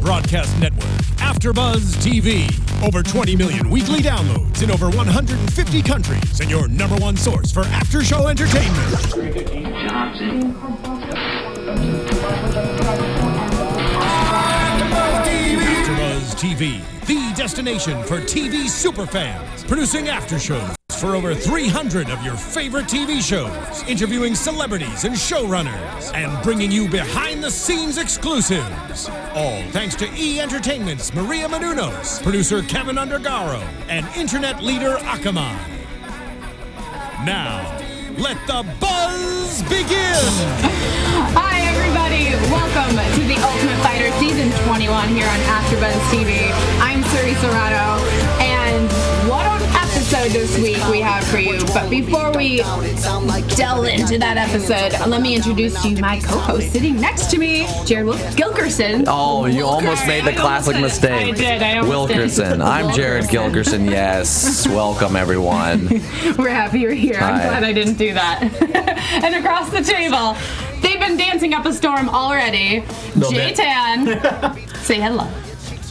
broadcast network, AFTERBUZZ TV. Over 20 million weekly downloads in over 150 countries, and your number one source for after-show entertainment. AFTERBUZZ TV, the destination for TV superfans, producing aftershows for over 300 of your favorite TV shows, interviewing celebrities and showrunners, and bringing you behind-the-scenes exclusives. All thanks to E! Entertainment's Maria Menounos, producer Kevin Undergaro, and internet leader Akamai. Now, let the buzz begin! Hi, everybody. Welcome to The Ultimate Fighter Season 21 here on AFTERBUZZ TV. I'm Suri Serano, and what an episode this week we have for you. But before we delve into that episode, let me introduce to you my co-host sitting next to me, Jared Gilkerson. Oh, you almost made the classic mistake. I did. I almost Wilkerson. did. I'm Jared Gilkerson. Yes. Welcome, everyone. We're happy you're here. I'm Hi. glad I didn't do that. And across the table, they've been dancing up a storm already. J-Tan, say hello.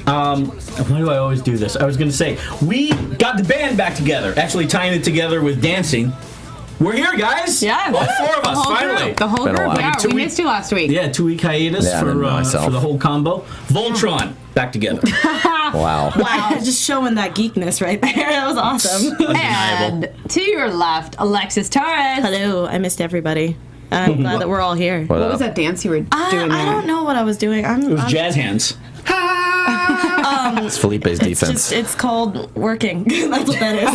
Why do I always do this? I was going to say, we got the band back together, actually tying it together with dancing. We're here, guys. Yeah. All four of us, finally. The whole Been a group. while. Yeah, Like a we missed you last week. Yeah, 2-week hiatus Yeah, for myself. the whole combo. Voltron, back together. Wow. Wow. Just showing that geekness right there. That was awesome. And to your left, Alexis Torres. Hello, I missed everybody. I'm glad that we're all here. What What up? was that dance you were doing I there? don't know what I was doing. It was jazz hands. It's Felipe's defense. It's called working. That's what that is.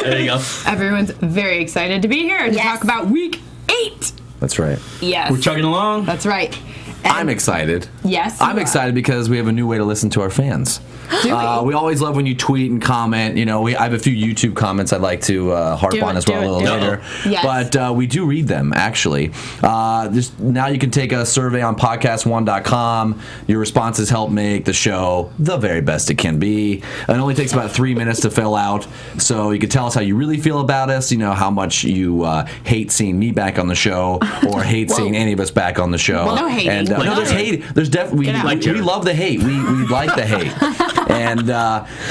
There you go. Everyone's very excited to be here to Yes. talk about week 8. That's right. Yes. We're chugging along. That's right. And I'm excited. Yes. I'm you are. excited because we have a new way to listen to our fans. Do We always love when you tweet and comment. You know, I have a few YouTube comments I'd like to harp Do on it, as well do a little it, do it. later. Yes. But we do read them, actually. Now you can take a survey on podcast1.com. Your responses help make the show the very best it can be. It only takes about 3 minutes to fill out. So you can tell us how you really feel about us, you know, how much you hate seeing me back on the show or hate seeing any of us back on the show. Well, no hating. And, no, there's hate. There's definitely Get out. we love the hate. We like the hate. And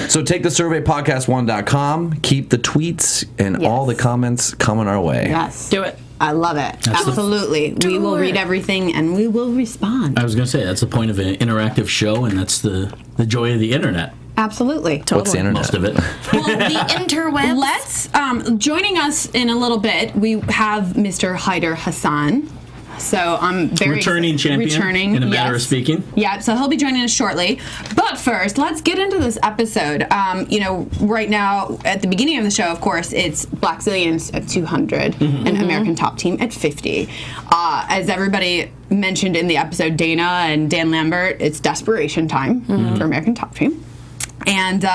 so take the survey, podcast1.com. Keep the tweets and all the comments coming our way. Yes. Do it. I love it. Absolutely. We will read everything and we will respond. I was going to say, that's the point of an interactive show, and that's the joy of the internet. Absolutely. What's the internet? Most of it. Well, the interwebs. Let's, joining us in a little bit, we have Mr. Haider Hassan. So I'm very Returning champion, in a matter of speaking. Yeah, so he'll be joining us shortly. But first, let's get into this episode. You know, right now, at the beginning of the show, of course, it's Black Zillions at 200 and American Top Team at 50. As everybody mentioned in the episode, Dana and Dan Lambert, it's desperation time for American Top Team. And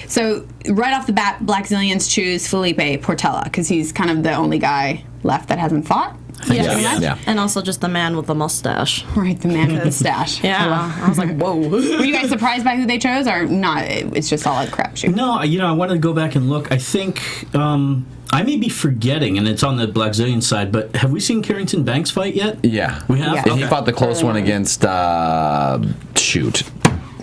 so right off the bat, Black Zillions choose Felipe Portela because he's kind of the only guy left that hasn't fought. Yeah. And also just the man with the mustache. Right, the man with the stash. Yeah. I was like, whoa. Were you guys surprised by who they chose, or not? It's just all a crapshoot. No, I wanted to go back and look. I think I may be forgetting, and it's on the Black Zillion side, but have we seen Carrington Banks fight yet? Yeah. We have? Yeah. And he fought the close one against, shoot.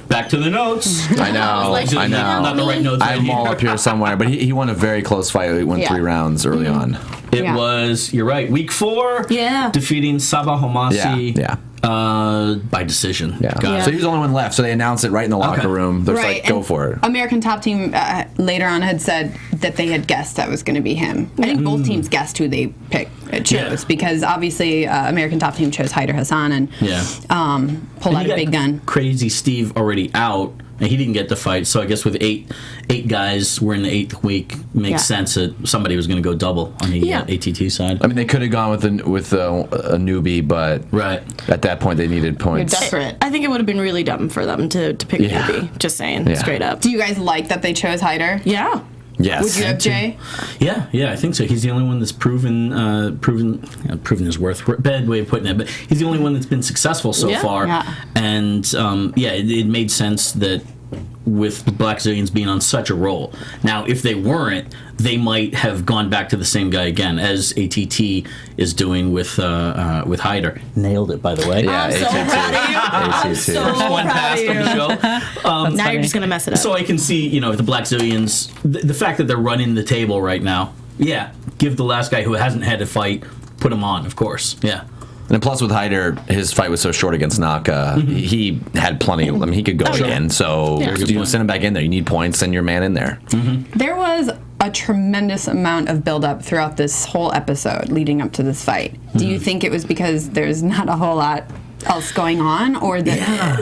Back to the notes. I know. I know. Not the right notes. I have them all up here somewhere, but he won a very close fight. He won 3 rounds early on. It was, you're right, week 4. Yeah. Defeating Sabah Homasi. Yeah. By decision. Yeah. Got So he was the only one left. So they announced it right in the locker room. They're Right, like, go and for it. American Top Team later on had said that they had guessed that was going to be him. I think both teams guessed who they chose because obviously American Top Team chose Haider Hassan and pulled out a big gun. Crazy Steve already out, and he didn't get the fight. So I guess with eight guys, we're in the 8th week. Makes sense that somebody was going to go double on the ATT side. I mean, they could have gone with a newbie, but at that point they needed points. You're desperate. I think it would have been really dumb for them to pick newbie. Just saying, straight up. Do you guys like that they chose Haider? Yeah. Yes. Would you have Jay? Yeah, I think so. He's the only one that's proven his worth. Bad way of putting it, but he's the only one that's been successful so far. Yeah. And it made sense that with the Black Zillions being on such a roll. Now, if they weren't, they might have gone back to the same guy again, as ATT is doing with Hyder. Nailed it, by the way. Yeah, I'm so proud of you. I'm so One proud pass of on you. the show. Now you're just going to mess it up. So I can see, if the Black Zillions, the fact that they're running the table right now, yeah, give the last guy who hasn't had a fight, put him on, of course. Yeah. And plus with Hyder, his fight was so short against Naka, he had plenty. He could go again. So send him back in there. You need points, send your man in there. There was a tremendous amount of build-up throughout this whole episode leading up to this fight. Do you think it was because there's not a whole lot else going on, or that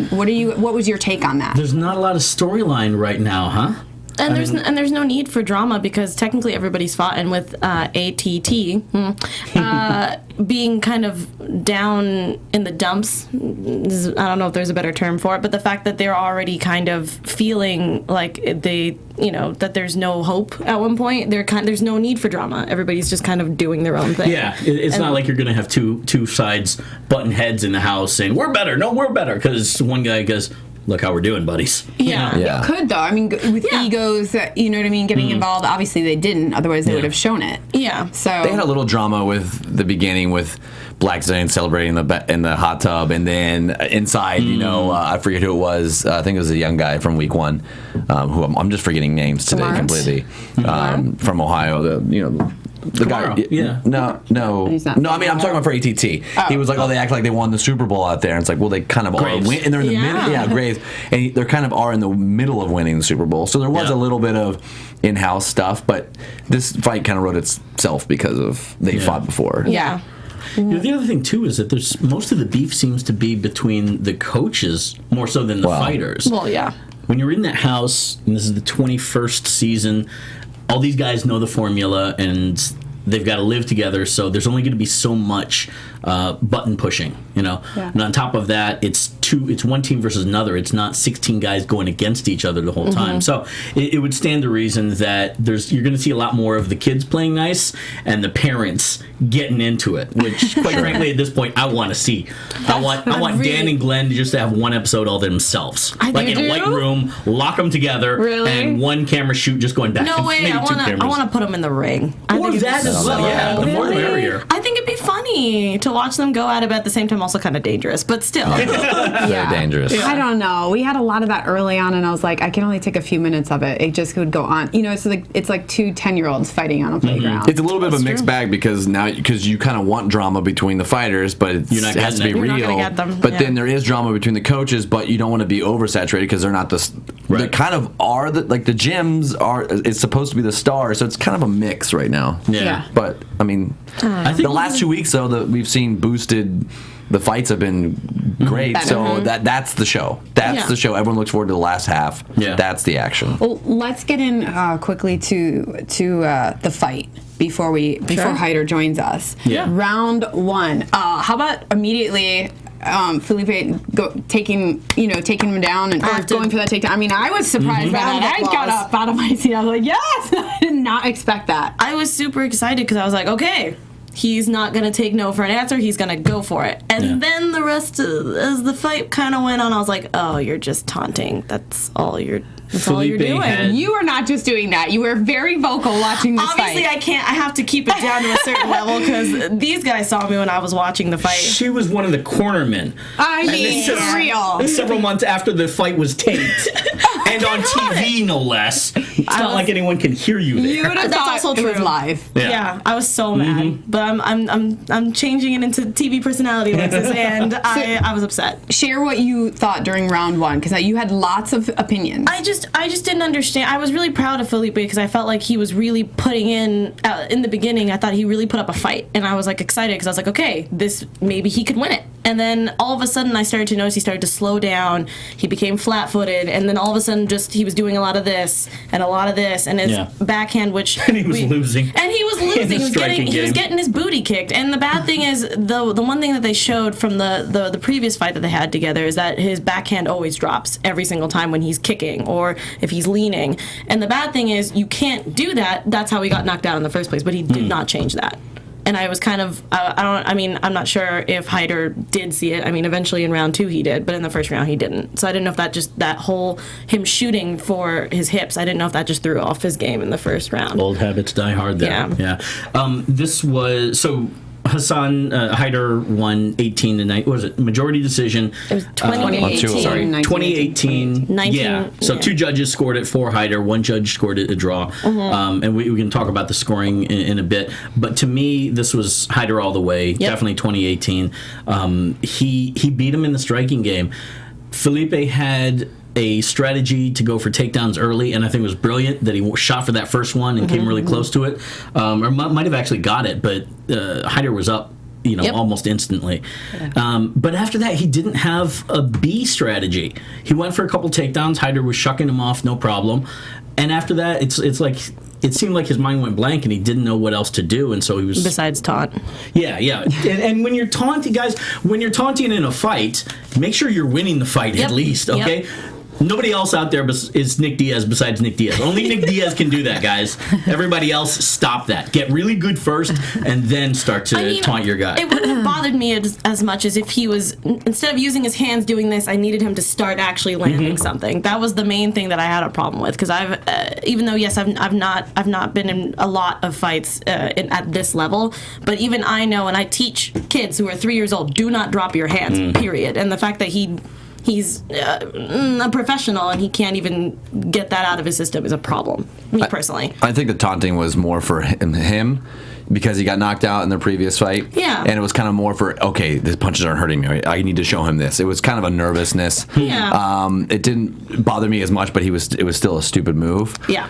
what was your take on that? There's not a lot of storyline right now, huh? And there's no need for drama because technically everybody's fought, and with ATT being kind of down in the dumps, I don't know if there's a better term for it, but the fact that they're already kind of feeling like that there's no hope at one point, there's no need for drama. Everybody's just kind of doing their own thing. Yeah, it's not like you're going to have two sides butting heads in the house saying, we're better, no, we're better, because one guy goes, look how we're doing, buddies. Yeah. Yeah. It could, though. I mean, with egos, you know what I mean, getting involved. Obviously, they didn't. Otherwise, they would have shown it. Yeah. So They had a little drama with the beginning with Black Zillion celebrating in the hot tub, and then inside, I forget who it was. I think it was a young guy from week 1, who I'm just forgetting names today Smart. completely. From Ohio, the Tomorrow, guy. yeah. No. He's not I mean, I'm talking about for ATT. He was like, they act like they won the Super Bowl out there. And it's like, well, they kind of Graves. are. And they're in the middle. Yeah, Graves. And they kind of are in the middle of winning the Super Bowl. So there was a little bit of in-house stuff, but this fight kind of wrote itself because of they fought before. Yeah. The other thing, too, is that there's most of the beef seems to be between the coaches more so than the fighters. Well, yeah. When you're in that house, and this is the 21st season, all these guys know the formula, and they've got to live together, so there's only going to be so much button pushing, Yeah. And on top of that, it's one team versus another. It's not 16 guys going against each other the whole time. So it would stand to reason that you're going to see a lot more of the kids playing nice and the parents getting into it, which, quite frankly, at this point, I want to see. I want Dan and Glenn to just have one episode all themselves, like in a white room, lock them together, and one camera shoot just going back. No way! Maybe I want to put them in the ring. Or that as well. Yeah, the more the merrier. I think it'd be funny to watch them go at it, but at the same time, also kind of dangerous. But still, Very dangerous. I don't know. We had a lot of that early on, and I was like, I can only take a few minutes of it. It just would go on. It's like two 10-year-olds fighting on a playground. It's a little bit of a mixed bag because you kind of want drama between the fighters, but it has to be real. You're not gonna get them. But then there is drama between the coaches, but you don't want to be oversaturated because they're not they kind of are the gyms are. It's supposed to be the stars, so it's kind of a mix right now. Yeah. But I mean, I think the last 2 weeks though that we've seen boosted. The fights have been great, so that's the show. That's the show. Everyone looks forward to the last half. Yeah. That's the action. Well, let's get in quickly to the fight before Hyder joins us. Yeah. Round 1. How about immediately Felipe taking him down or going for that takedown? I mean, I was surprised by that. I got up out of my seat. I was like, yes! I did not expect that. I was super excited because I was like, okay, he's not going to take no for an answer. He's going to go for it. And then the rest, as the fight kind of went on, I was like, oh, you're just taunting. That's all you're doing. You are not just doing that. You were very vocal watching this Obviously, fight. I can't. I have to keep it down to a certain level because these guys saw me when I was watching the fight. She was one of the cornermen. I mean, for real. Several months after the fight was taped. And on TV, no less. It's not like anyone can hear you there. You would have That's thought also it was true. live. Yeah, I was so mad, but I'm changing it into TV personality, Alexis, and I was upset. Share what you thought during round 1, because you had lots of opinions. I just didn't understand. I was really proud of Felipe because I felt like he was really putting in the beginning. I thought he really put up a fight, and I was like excited because I was like, okay, this maybe he could win it. And then all of a sudden, I started to notice he started to slow down. He became flat-footed, and then all of a sudden, just he was doing a lot of this and a lot of this, and his backhand, which And he was losing. And he was losing. He was getting his booty kicked. And the bad thing is, the one thing that they showed from the previous fight that they had together is that his backhand always drops every single time when he's kicking or if he's leaning. And the bad thing is, you can't do that. That's how he got knocked out in the first place. But he did not change that. and I was kind of, I'm not sure if Hyder did see it. I mean, eventually in round 2 he did, but in the first round he didn't. So I didn't know if that whole him shooting for his hips, I didn't know if that just threw off his game in the first round. Old habits die hard there. Yeah. This was, so Hassan Hyder won 18-9. What was it? Majority decision. It was 2018. 2018. 19. Yeah. So 2 judges scored it for Hyder. 1 judge scored it a draw. And we can talk about the scoring in a bit. But to me, this was Hyder all the way. Yep. Definitely 2018. He beat him in the striking game. Felipe had a strategy to go for takedowns early, and I think it was brilliant that he shot for that first one and came really close to it, or might have actually got it, but Hyder was up, almost instantly. But after that, he didn't have a B strategy. He went for a couple takedowns. Hyder was shucking him off, no problem. And after that, it's like it seemed like his mind went blank and he didn't know what else to do, and so he was besides taunt. Yeah. and when you're taunting guys, when you're taunting in a fight, make sure you're winning the fight at least. Okay. Nobody else out there is Nick Diaz besides Nick Diaz. Only Nick Diaz can do that, guys. Everybody else, stop that. Get really good first, and then start to taunt your guy. It wouldn't have bothered me as much as if he was, instead of using his hands doing this, I needed him to start actually landing something. That was the main thing that I had a problem with, because I've, even though yes, I've not been in a lot of fights at this level, but even I know, and I teach kids who are 3 years old, do not drop your hands. Period. And the fact that he's a professional and he can't even get that out of his system is a problem, personally. I think the taunting was more for him because he got knocked out in the previous fight. Yeah. And it was kind of more for, okay, the punches aren't hurting me. Right? I need to show him this. It was kind of a nervousness. Yeah. It didn't bother me as much, but it was still a stupid move. Yeah.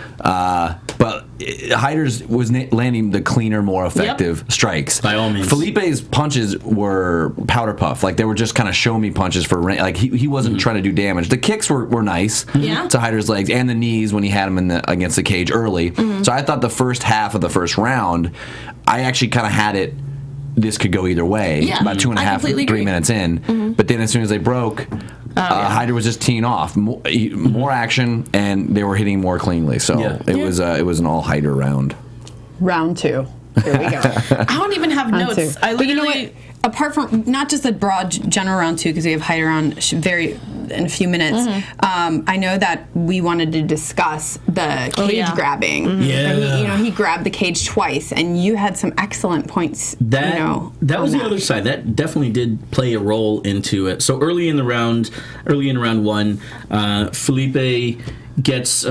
But Hyder's was landing the cleaner, more effective strikes. By all means. Felipe's punches were powder puff. Like, they were just kind of show me punches for like he wasn't trying to do damage. The kicks were nice to Hyder's legs, and the knees when he had him against the cage early. So I thought the first half of the first round, I actually kind of had it. This could go either way. About 2.5, 3 minutes in. But then as soon as they broke, Hyder was just teeing off. More action, and they were hitting more cleanly. So it was an all Hyder round. Round 2. Here we go. I don't even have notes. Two. I But you know literally. what? Apart from not just the broad general round 2, because we have Hyder on in a few minutes, I know that we wanted to discuss the cage grabbing. And he grabbed the cage twice, and you had some excellent points. That was the other side. That definitely did play a role into it. So early in round 1, Felipe gets.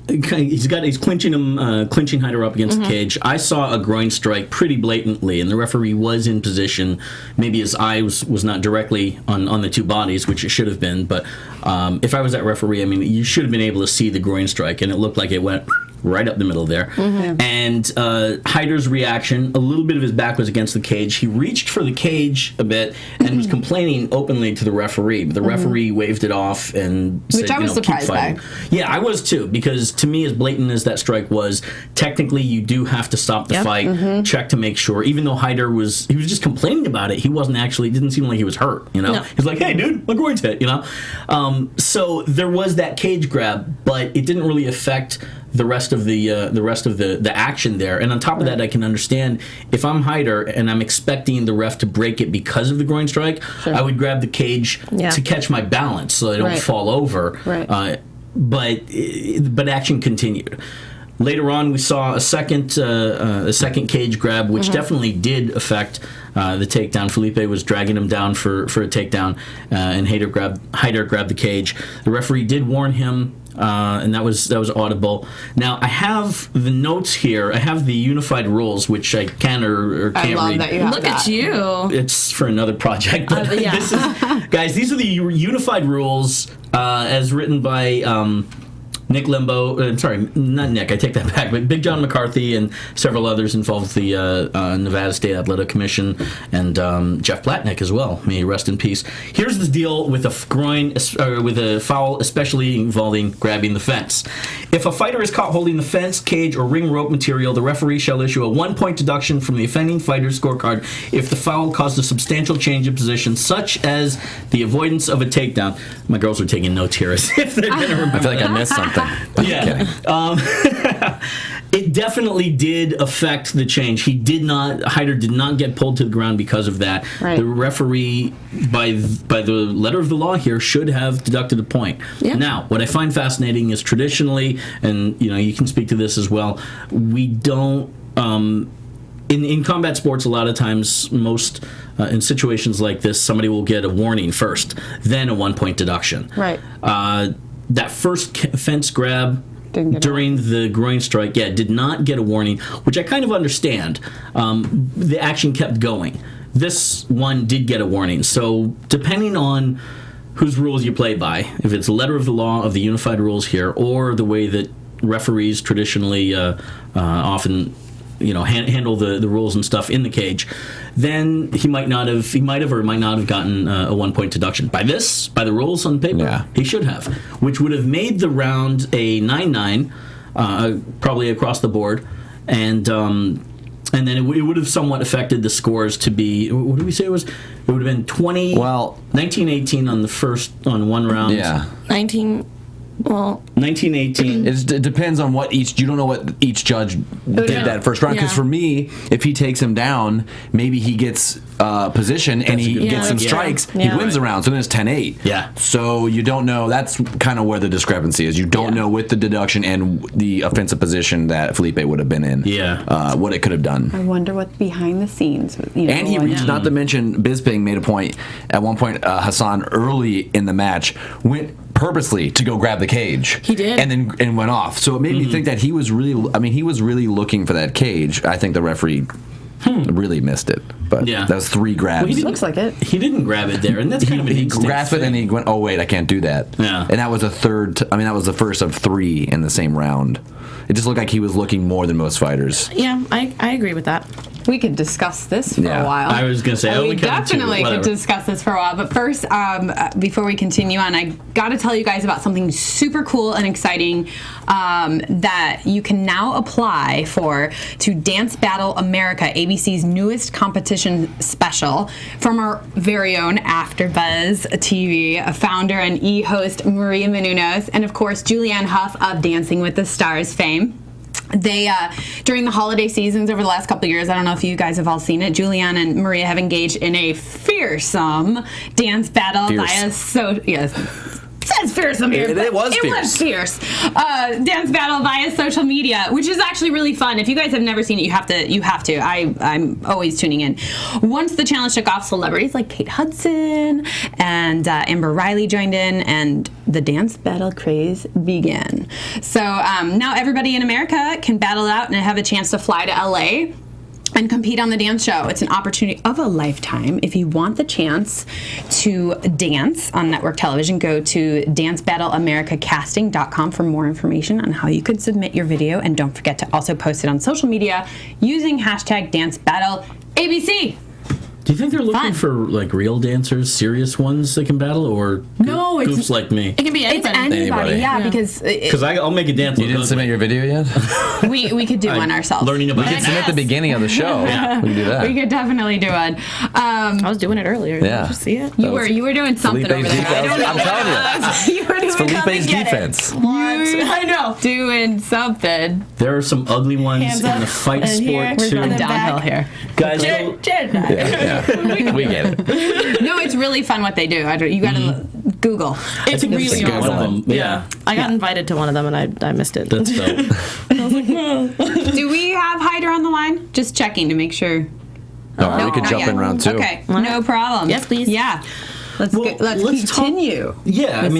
He's clinching Hyder up against the cage. I saw a groin strike pretty blatantly, and the referee was in position. Maybe his eye was not directly on the two bodies, which it should have been. But if I was that referee, I mean, you should have been able to see the groin strike, and it looked like it went right up the middle there. And Hyder's reaction, a little bit of his back was against the cage. He reached for the cage a bit and was complaining openly to the referee. But the referee waved it off and said, Which I was surprised by. Yeah, I was too, because to me, as blatant as that strike was, technically you do have to stop the fight, check to make sure. Even though Hyder was just complaining about it, he wasn't actually, it didn't seem like he was hurt, you know? No. He's like, hey dude, my groin's hit, you know? So there was that cage grab, but it didn't really affect the rest of the action there. And on top of that, I can understand if I'm Hyder and I'm expecting the ref to break it because of the groin strike, I would grab the cage to catch my balance so I don't fall over. But action continued. Later on, we saw a second cage grab, which definitely did affect the takedown. Felipe was dragging him down for a takedown, and Hyder grabbed the cage. The referee did warn him, and that was audible. Now I have the notes here. I have the unified rules, which I can or can't I love read. that you have Look that. at you. It's for another project. But this is, guys, these are the unified rules as written by Nick Limbo. Sorry, not Nick. I take that back. But Big John McCarthy and several others involved with the Nevada State Athletic Commission, and Jeff Platnick as well. May he rest in peace. Here's the deal with a groin, with a foul, especially involving grabbing the fence. If a fighter is caught holding the fence, cage, or ring rope material, the referee shall issue a 1-point deduction from the offending fighter's scorecard if the foul caused a substantial change in position, such as the avoidance of a takedown. My girls are taking notes here as if they're going to remember. I feel like I missed something. Yeah. It definitely did affect the change. Heider did not get pulled to the ground because of that. Right. The referee, by the letter of the law here, should have deducted a point. Yeah. Now, what I find fascinating is traditionally, and you can speak to this as well, we don't... In combat sports, a lot of times, in situations like this, somebody will get a warning first, then a 1-point deduction. Right. That first fence grab during the groin strike, did not get a warning, which I kind of understand. The action kept going. This one did get a warning. So depending on whose rules you play by, if it's the letter of the law of the unified rules here, or the way that referees traditionally often handle the rules and stuff in the cage, then he might have or might not have gotten a 1-point deduction. By the rules on paper, he should have, which would have made the round a 9-9, probably across the board, and then it would have somewhat affected the scores to be, what did we say it was? It would have been 19-18 on one round. Yeah. 19-18. It depends on you don't know what each judge did that first round. Because for me, if he takes him down, maybe he gets position and he gets some strikes. He wins the round, so then it's 10-8. Yeah. So you don't know. That's kind of where the discrepancy is. You don't know with the deduction and the offensive position that Felipe would have been in. What it could have done. I wonder what behind the scenes. And he reached. Not to mention, Bisping made a point at one point. Hassan early in the match went purposely to go grab the cage. He did, and went off. So it made me think that he was really. I mean, he was really looking for that cage. I think the referee really missed it. But that was 3 grabs. Well, looks like it. He didn't grab it there, and that's kind of an instinct grasped it, and he went, "Oh wait, I can't do that." Yeah, and that was a third. That was the first of 3 in the same round. It just looked like he was looking more than most fighters. Yeah, I agree with that. We could discuss this for a while. I was going to say, we definitely could discuss this for a while. But first, before we continue on, I got to tell you guys about something super cool and exciting that you can now apply to Dance Battle America, ABC's newest competition special, from our very own AFTERBUZZ TV founder and host Maria Menounos, and of course Julianne Hough of Dancing with the Stars fame. They, during the holiday seasons over the last couple of years, I don't know if you guys have all seen it, Julianne and Maria have engaged in a fearsome dance battle via says fearsome here. It was fierce. It was fierce. Dance battle via social media, which is actually really fun. If you guys have never seen it, you have to. I'm always tuning in. Once the challenge took off, celebrities like Kate Hudson and Amber Riley joined in, and the dance battle craze began. So now everybody in America can battle out and have a chance to fly to LA and compete on the dance show. It's an opportunity of a lifetime. If you want the chance to dance on network television, go to dancebattleamericacasting.com for more information on how you could submit your video. And don't forget to also post it on social media using #DanceBattleABC. Do you think they're looking for like real dancers, serious ones that can battle, or goofs like me? It can be anybody. Yeah, because I'll make a dance. You didn't submit your video yet? we could do one ourselves. Learning about we could submit the beginning of the show. We can do that. We could definitely do one. I was doing it earlier. Yeah. Did you see it? You were doing something Felipe's over there. defense. I'm telling you. You were doing Felipe's defense. I know. Doing something. There are some ugly ones in the fight sport too. We're downhill here. Guys, We get it. No, it's really fun what they do. You got to Google. It's really good awesome. one. Yeah. I got invited to one of them and I missed it. That's dope. Do we have Heider on the line? Just checking to make sure. We could jump in round 2. Okay, no problem. Yes, please. Yeah. Let's continue.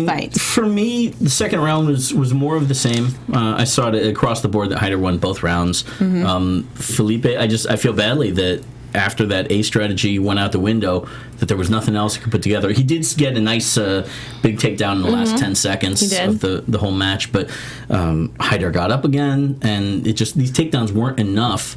Fight. For me, the second round was more of the same. I saw it across the board that Heider won both rounds. Felipe, I feel badly that after that A strategy went out the window, that there was nothing else he could put together. He did get a nice big takedown in the last 10 seconds of the whole match, but Heider got up again, and these takedowns weren't enough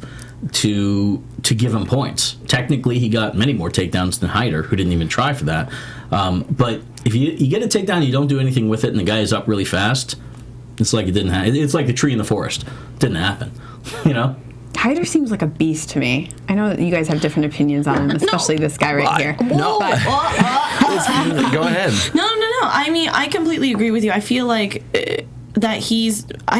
to give him points. Technically, he got many more takedowns than Heider, who didn't even try for that. But if you get a takedown and you don't do anything with it, and the guy is up really fast, it's like it didn't happen. It's like the tree in the forest. It didn't happen, you know? Heider seems like a beast to me. I know that you guys have different opinions on him, especially this guy right here. No. Go ahead. No. I mean, I completely agree with you. I feel like I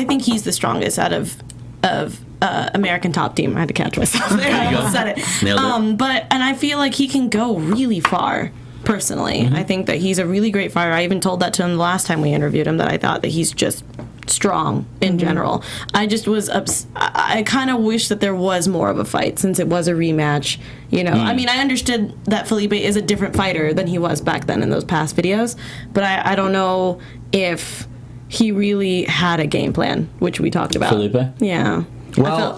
think he's the strongest out of American Top Team. I had to catch myself there. I almost said it. Nailed it. And I feel like he can go really far. Personally, I think that he's a really great fighter. I even told that to him the last time we interviewed him, that I thought that he's just strong in general. I just was I kind of wish that there was more of a fight, since it was a rematch. I mean, I understood that Felipe is a different fighter than he was back then in those past videos, but I don't know if he really had a game plan, which we talked about. Felipe? Yeah. Well,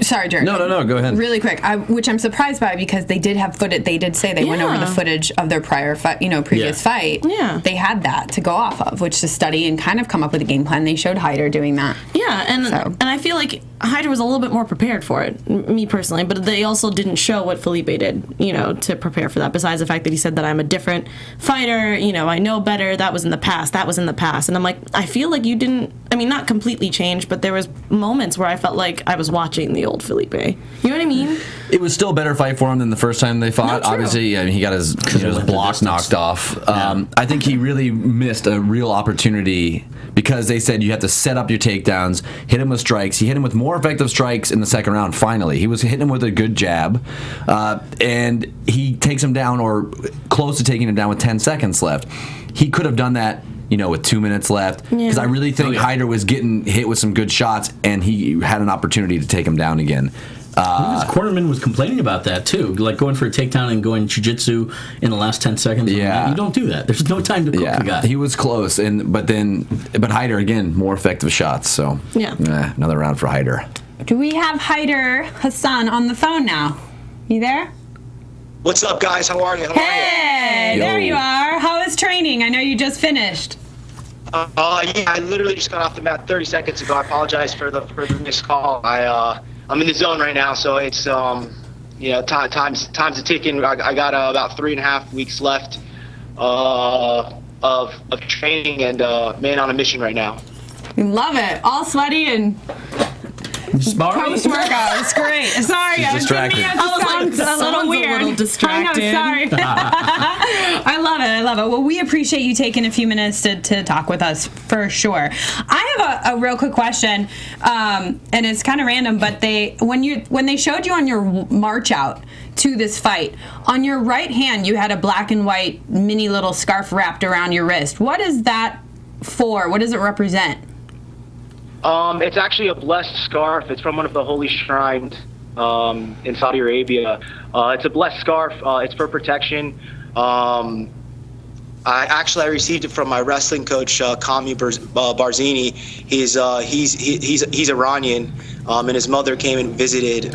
Sorry, Jared. No, go ahead. Really quick, which I'm surprised by, because they did have footage. They did say they went over the footage of their prior fight, previous fight. Yeah. They had that to go off of, which to study and kind of come up with a game plan. They showed Hyder doing that. Yeah, and I feel like Hyder was a little bit more prepared for it, me personally, but they also didn't show what Felipe did, to prepare for that, besides the fact that he said that I'm a different fighter, I know better, that was in the past, and I'm like, I feel like you didn't, not completely change, but there was moments where I felt like I was watching the old Felipe. You know what I mean? It was still a better fight for him than the first time they fought. No, true. Obviously, he got his block knocked off. I think he really missed a real opportunity, because they said you have to set up your takedowns, hit him with strikes. He hit him with more effective strikes in the second round, finally. He was hitting him with a good jab, and he takes him down, or close to taking him down, with 10 seconds left. He could have done that, with 2 minutes left, because I really think Hyder was getting hit with some good shots, and he had an opportunity to take him down again. His cornerman was complaining about that too, like going for a takedown and going jiu-jitsu in the last 10 seconds. Yeah, you don't do that. There's no time to cook the guy. He was close, but Hyder again, more effective shots. So another round for Hyder. Do we have Hyder Hassan on the phone now? You there? What's up, guys? How are you? Hey, there you are. How is training? I know you just finished. Yeah, I literally just got off the mat 30 seconds ago. I apologize for the missed call. I'm in the zone right now, so it's time's a ticking. I got about 3.5 weeks left of training, and man on a mission right now. Love it. All sweaty and post workout. It's great. Sorry, I was distracted. Sounds a little weird. A little distracted. I know, sorry. I love it. Well, we appreciate you taking a few minutes to talk with us, for sure. I have a real quick question, and it's kind of random, but when they showed you on your march out to this fight, on your right hand you had a black and white mini little scarf wrapped around your wrist. What is that for? What does it represent? It's actually a blessed scarf. It's from one of the holy shrines in Saudi Arabia. It's a blessed scarf. It's for protection. I received it from my wrestling coach, Kami Barzini. He's Iranian, and his mother came and visited.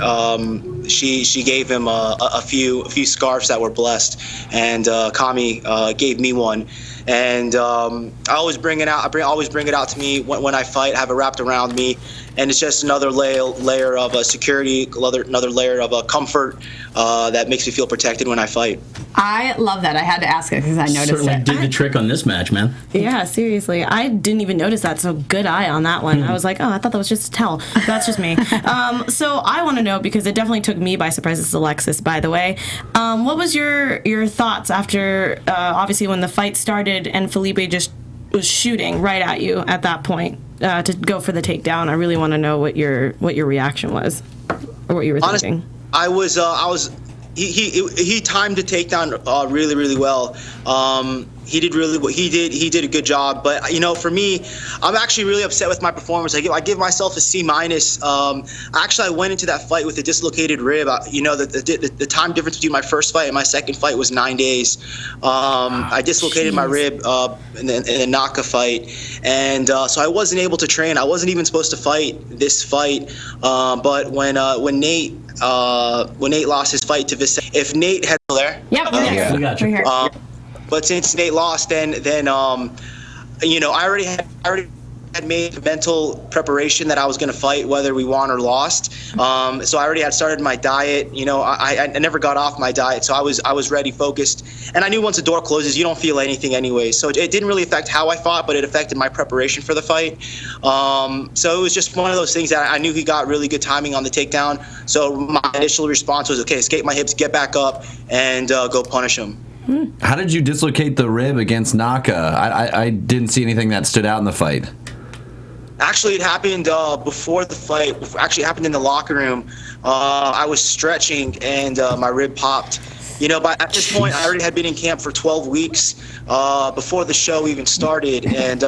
She gave him a few scarves that were blessed, and Kami gave me one. And I always bring it out. Always bring it out to me when I fight. Have it wrapped around me, and it's just another layer of security, another layer of comfort that makes me feel protected when I fight. I love that. I had to ask it because I noticed Certainly it. did the trick on this match, man. Yeah, seriously. I didn't even notice that, so good eye on that one. I was like, I thought that was just a tell. That's just me. So I want to know, because it definitely took me by surprise. This is Alexis, by the way. What was your thoughts after, obviously, when the fight started and Felipe just was shooting right at you at that point to go for the takedown? I really want to know what your reaction was, or what you were thinking. He timed the takedown really, really well. He did a good job. But for me, I'm actually really upset with my performance. I give myself a C-. Actually, I went into that fight with a dislocated rib. The time difference between my first fight and my second fight was 9 days. I dislocated my rib in the Naka fight, and so I wasn't able to train. I wasn't even supposed to fight this fight. But when Nate lost his fight to Vicente, if Nate had there, Yep, We got you. but since Nate lost, then I already had made the mental preparation that I was going to fight whether we won or lost. So I already had started my diet. I never got off my diet, so I was ready, focused, and I knew once the door closes, you don't feel anything anyway. So it didn't really affect how I fought, but it affected my preparation for the fight. So it was just one of those things that I knew he got really good timing on the takedown. So my initial response was, okay, escape my hips, get back up, and go punish him. How did you dislocate the rib against Naka? I didn't see anything that stood out in the fight. Actually, it happened before the fight. Actually, it happened in the locker room. I was stretching and my rib popped. But at this point, I already had been in camp for 12 weeks before the show even started. And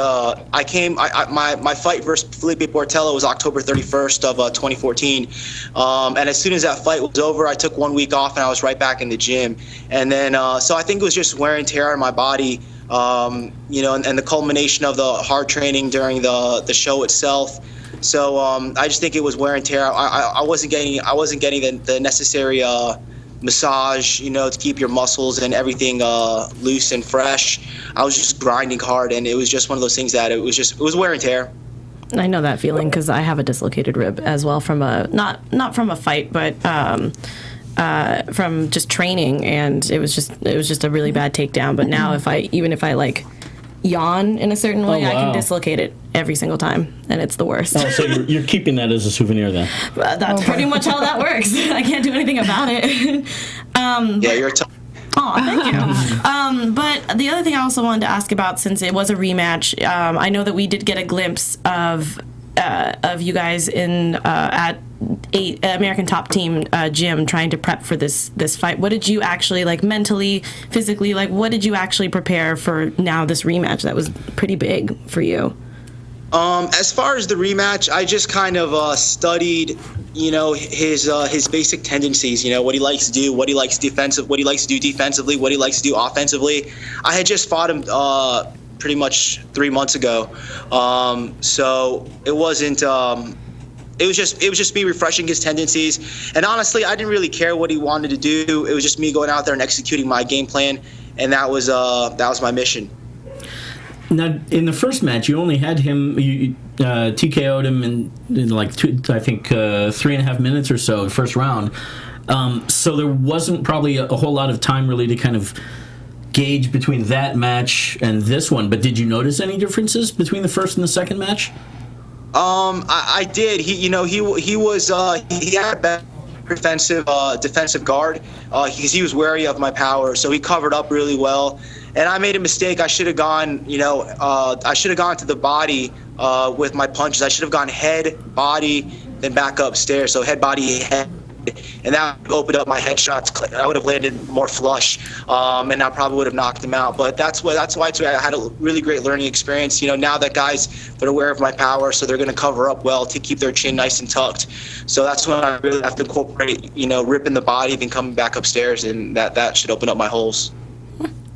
my fight versus Felipe Portela was October 31st of 2014. And as soon as that fight was over, I took 1 week off and I was right back in the gym. And then, so I think it was just wear and tear on my body. And the culmination of the hard training during the show itself. So I just think it was wear and tear. I wasn't getting the necessary massage, to keep your muscles and everything loose and fresh. I was just grinding hard, and it was just one of those things that it was wear and tear. I know that feeling because I have a dislocated rib as well from not from a fight, but from just training, and it was just a really bad takedown. But now if I like yawn in a certain way, I can dislocate it every single time, and it's the worst. Oh, so you're keeping that as a souvenir then? That's pretty much how that works. I can't do anything about it. Yeah, you're tough. Oh, thank you. But the other thing I also wanted to ask about, since it was a rematch, I know that we did get a glimpse of you guys at American Top Team gym trying to prep for this fight. What did you actually, mentally, physically, what did you actually prepare for now this rematch that was pretty big for you? As far as the rematch, I just kind of studied, his basic tendencies. What he likes to do, what he likes to do defensively, what he likes to do offensively. I had just fought him pretty much 3 months ago, so it wasn't. It was just me refreshing his tendencies, and honestly, I didn't really care what he wanted to do. It was just me going out there and executing my game plan, and that was my mission. Now, in the first match, you only had him. You TKO'd him in 3.5 minutes or so, first round. So there wasn't probably a whole lot of time really to kind of gauge between that match and this one. But did you notice any differences between the first and the second match? I did. He had a better defensive guard because he was wary of my power, so he covered up really well. And I made a mistake. I should have gone, to the body with my punches. I should have gone head, body, then back upstairs. So head, body, head. And that opened up my headshots. I would have landed more flush, and I probably would have knocked him out. But that's why I had a really great learning experience. Now that guys, they're aware of my power, so they're going to cover up well to keep their chin nice and tucked. So that's when I really have to incorporate, ripping the body, then coming back upstairs, and that should open up my holes.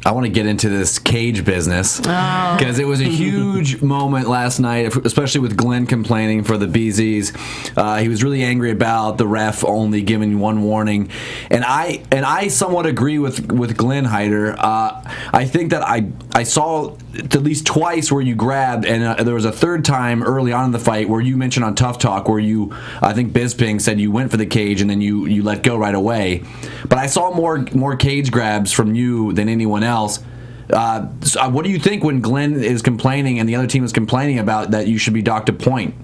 I want to get into this cage business because it was a huge moment last night, especially with Glenn complaining for the BZs. He was really angry about the ref only giving one warning, and I somewhat agree with Glenn Hyder. I think that I saw at least twice where you grabbed, and there was a third time early on in the fight where you mentioned on Tough Talk where I think Bisping said you went for the cage and then you let go right away. But I saw more cage grabs from you than anyone else. So what do you think when Glenn is complaining and the other team is complaining about that you should be docked a point?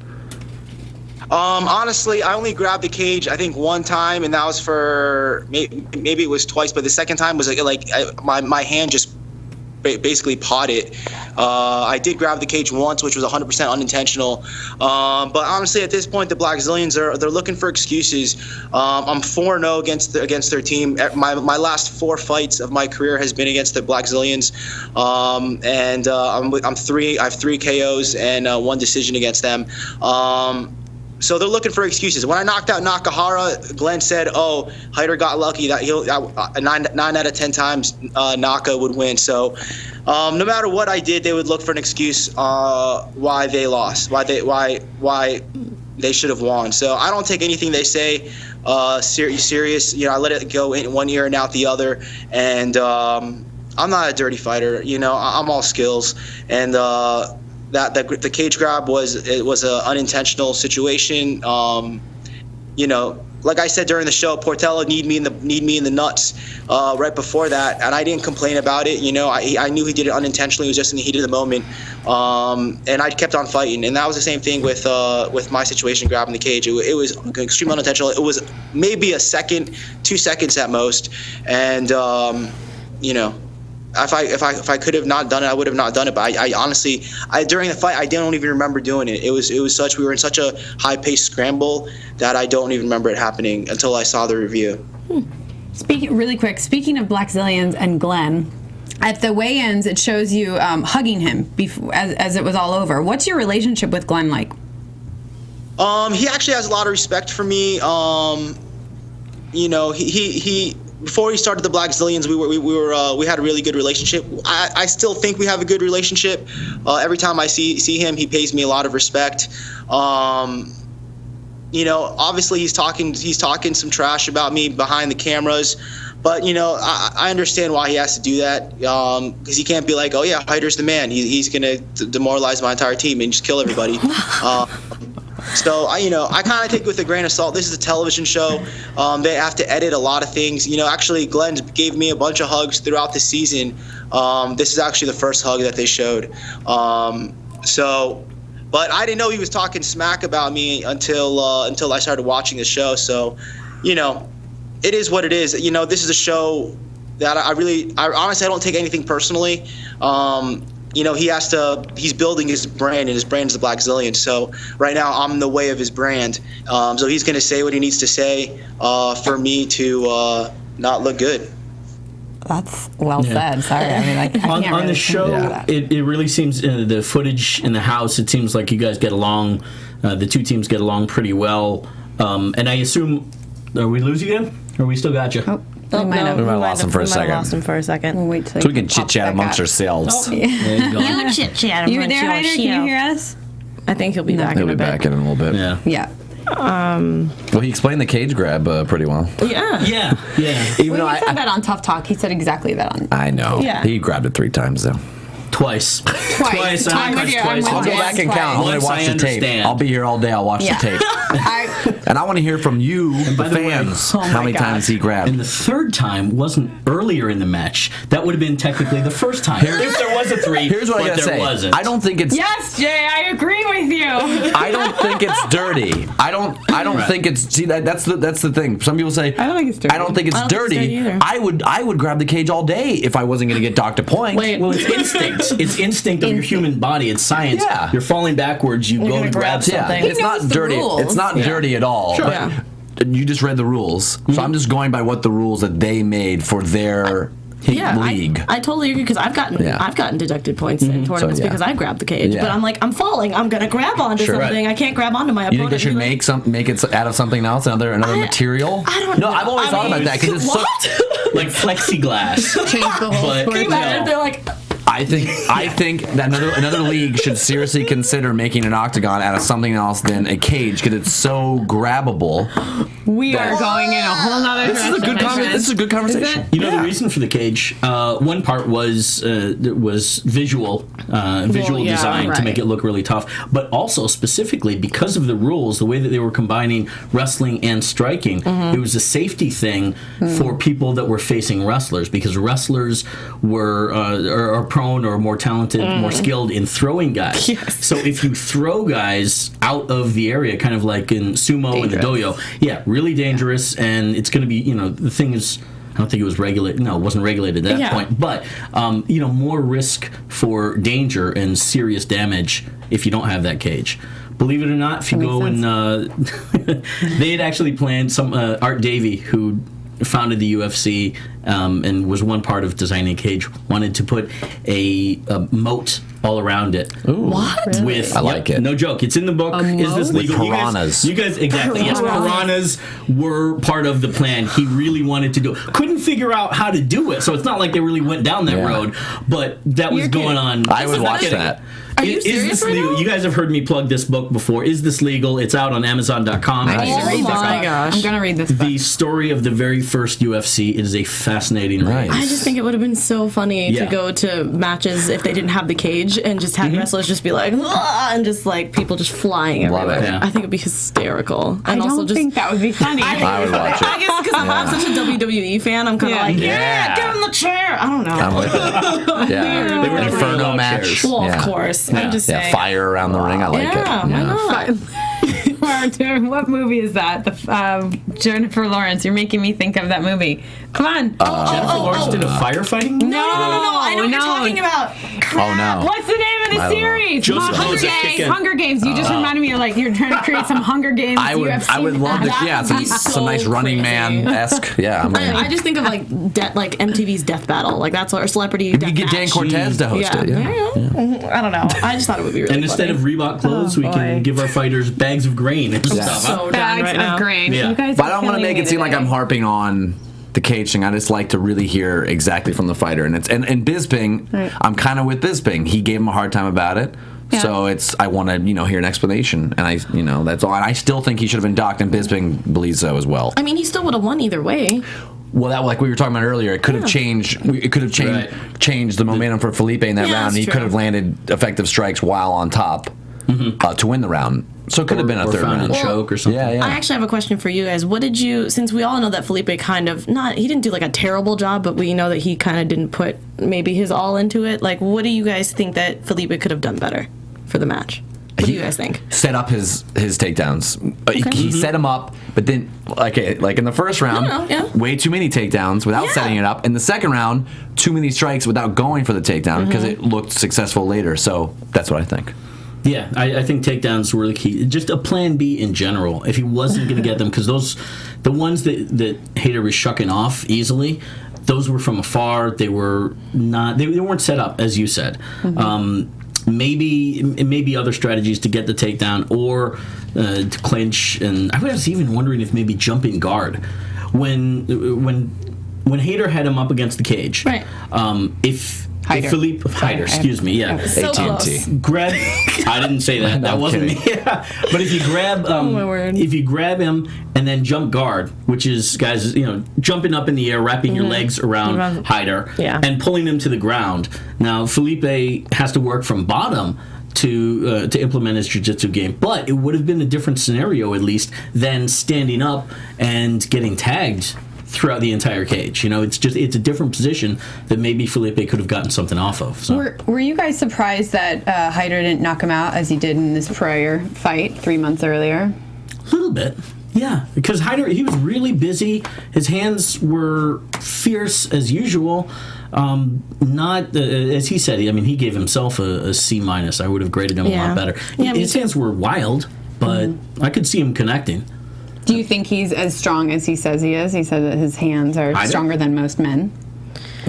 Honestly, I only grabbed the cage I think one time, and that was for maybe it was twice, but the second time was my hand just basically pawed it. I did grab the cage once, which was 100% unintentional. But honestly, at this point, the Blackzilians they're looking for excuses. I'm 4-0 against their team. My last 4 fights of my career has been against the Blackzilians, and I have 3 KOs and 1 decision against them. So they're looking for excuses. When I knocked out Nakahara, Glenn said, "Oh, Hyder got lucky that 9 out of 10 times Naka would win." So no matter what I did, they would look for an excuse why they lost, why they should have won. So I don't take anything they say serious. I let it go in one ear and out the other. And I'm not a dirty fighter. I'm all skills. And the cage grab was an unintentional situation. Like I said during the show, Portela need me in the nuts right before that, and I didn't complain about it. I knew he did it unintentionally. It was just in the heat of the moment, and I kept on fighting. And that was the same thing with my situation grabbing the cage. It was extremely unintentional. It was maybe a second, 2 seconds at most, and if I could have not done it, I would have not done it. But I honestly, during the fight, I don't even remember doing it. We were in such a high-paced scramble that I don't even remember it happening until I saw the review. Speaking of Blackzilians and Glenn, at the weigh-ins, it shows you hugging him as it was all over. What's your relationship with Glenn like? He actually has a lot of respect for me. You know, he before he started the Blackzilians, we had a really good relationship. I still think we have a good relationship. Every time I see him, he pays me a lot of respect. You know, obviously he's talking some trash about me behind the cameras, but you know, I understand why he has to do that, because he can't be like, oh yeah, Hyder's the man. He's gonna demoralize my entire team and just kill everybody. So I kind of take it with a grain of salt. This is a television show. They have to edit a lot of things. You know, actually, Glenn gave me a bunch of hugs throughout the season. This is actually the first hug that they showed. But I didn't know he was talking smack about me until I started watching the show. So, you know, it is what it is. You know, this is a show that I honestly, I don't take anything personally. You know, he's building his brand, and his brand is the Blackzilians. So right now I'm in the way of his brand. So he's going to say what he needs to say for me to not look good. That's well said. Sorry. I mean, like, on the show, it really seems, the footage in the house, it seems like you guys get along, the two teams get along pretty well. And I assume, are we losing again? Or we still got you? Oh. We might have lost him for a second. Lost him for a second. We'll wait till so we can chit-chat amongst ourselves. You chit-chat amongst You there, Hyder? Can you hear us? I think he'll be back He'll in be a bit. back in a little bit. Yeah. Well, he explained the cage grab pretty well. Yeah. Even Well, though he said that on Tough Talk. He said exactly that on. I know. Yeah. He grabbed it 3 times though. Twice. I'm with you. I'll go back and count. I'm going to watch the tape. I'll be here all day. I'll watch the tape. And I want to hear from you, the fans, how many times he grabbed. And the third time wasn't earlier in the match. That would have been technically the first time. If there was a 3, here's what I gotta say. Wasn't. I don't think it's. Yes, Jay, I agree with you. I don't think it's dirty. I don't think it's. See, that's the thing. Some people say. I don't think it's dirty. I don't think it's dirty. I would grab the cage all day if I wasn't going to get docked a point. Well, it's instinct. It's instinct of your human body. It's science. Yeah. You're falling backwards. You go to grab something. Yeah. It's not dirty. It's not dirty at all. Sure. But you just read the rules, so I'm just going by what the rules that they made for their league. I totally agree, because I've gotten deducted points in tournaments because I grabbed the cage. But I'm like, I'm falling. I'm gonna grab onto something. I can't grab onto my opponent. You think they should make it out of something else, another material? I don't know. No, I've always thought about that because it's so like plexiglass. Change the whole sport. Can you imagine if they're like, I think that another league should seriously consider making an octagon out of something else than a cage, because it's so grabbable. We are going in a whole nother direction. This is a good conversation. You know, the reason for the cage, one part was visual design to make it look really tough, but also specifically because of the rules, the way that they were combining wrestling and striking, it was a safety thing for people that were facing wrestlers, because wrestlers are prone or more talented, more skilled in throwing guys. Yes. So if you throw guys out of the area, kind of like in sumo and the dojo, really dangerous, and it's going to be, the thing is, I don't think it was regulated. No, it wasn't regulated at that point. But, more risk for danger and serious damage if you don't have that cage. Believe it or not, if you go and they had actually planned some Art Davey, who founded the UFC and was one part of designing a cage, wanted to put a moat all around it. Ooh. What? With, I like it. No joke. It's in the book. Is this legal? With piranhas. You guys exactly. Yes, piranhas were part of the plan. He really wanted to do it. Couldn't figure out how to do it, so it's not like they really went down that road, but that was going on. I would watch that. Are you serious is this right legal? now? You guys have heard me plug this book before. Is this legal? It's out on Amazon.com. I need to read this book. gosh. I'm going to read this book. The story of the very first UFC. It is a fascinating read. I just think it would have been so funny to go to matches if they didn't have the cage and just had wrestlers just be like, "Ah," and just like people just flying Love everywhere. it. Yeah. I think it'd be hysterical. I And also don't just think that would be funny. I would watch it. I guess because I'm such a WWE fan, I'm kind of like, get in the chair. I don't know. I'm with it. Yeah. They were Inferno never match. chairs. Well, of course. I'm just saying. Fire around the ring. I like it. Yeah, why not? What movie is that? Jennifer Lawrence. You're making me think of that movie. Come on. Jennifer Lawrence did a firefighting movie? No. I know what you're talking about. Oh no. What's the name of the series? Joseph Hunger Joseph Games. Kickin. Hunger Games. You just reminded me. You're trying to create some Hunger Games. I would love to. That Yeah, would some, be so some nice Running crazy. Man-esque. Yeah, I just think of like MTV's Death Battle, like that's our celebrity. you death get Dan match. Cortez to host it. Yeah. I don't know. I just thought it would be really. And instead funny. of Reebok clothes, we can give our fighters bags of grain and stuff. so done Bags right of now. grain. Yeah. You guys But I are don't want to killing make me it seem like today. I'm harping on the cage thing. I just like to really hear exactly from the fighter. And Bisping, Right. I'm kind of with Bisping. He gave him a hard time about it. Yeah. So I want to hear an explanation, and that's all. And I still think he should have been docked, and Bisping believes so as well. I mean, he still would have won either way. Well, that like we were talking about earlier, it could have changed. It could have changed the momentum for Felipe in that Yeah, round. that's He true. could have landed effective strikes while on top to win the round. So it could have been a Or third found round. a choke or something. Yeah. I actually have a question for you guys. What did you, since we all know that Felipe kind of, he didn't do like a terrible job, but we know that he kind of didn't put maybe his all into it. Like, what do you guys think that Felipe could have done better for the match? What do you guys think? Set up his takedowns. He set him up, but then like in the first round, yeah. way too many takedowns without setting it up. In the second round, too many strikes without going for the takedown because it looked successful later. So that's what I think. Yeah, I think takedowns were the key. Just a plan B in general. If he wasn't going to get them, because the ones that Hader was shucking off easily, those were from afar. They were not. They weren't set up, as you said. Maybe other strategies to get the takedown or to clinch. And I was even wondering if maybe jumping guard when Hader had him up against the cage. Right. If Hyder. Philippe Hyder, excuse me, yeah. So AT&T. close. Grab. I didn't say that. No, That I'm wasn't me. But if you grab, my word. if you grab him and then jump guard, which is guys, jumping up in the air, wrapping your legs around Hyder, Yeah. and pulling him to the ground. Now Felipe has to work from bottom to implement his jiu-jitsu game, but it would have been a different scenario at least than standing up and getting tagged throughout the entire cage. It's a different position that maybe Felipe could have gotten something off of. So. Were you guys surprised that Hyder didn't knock him out as he did in this prior fight 3 months earlier? A little bit, yeah. Because Hyder, he was really busy. His hands were fierce as usual. Not as he said. He gave himself a C-. I would have graded him a Yeah. lot better. Yeah, me His too. hands were wild, but I could see him connecting. Do you think he's as strong as he says he is? He said that his hands are stronger than most men.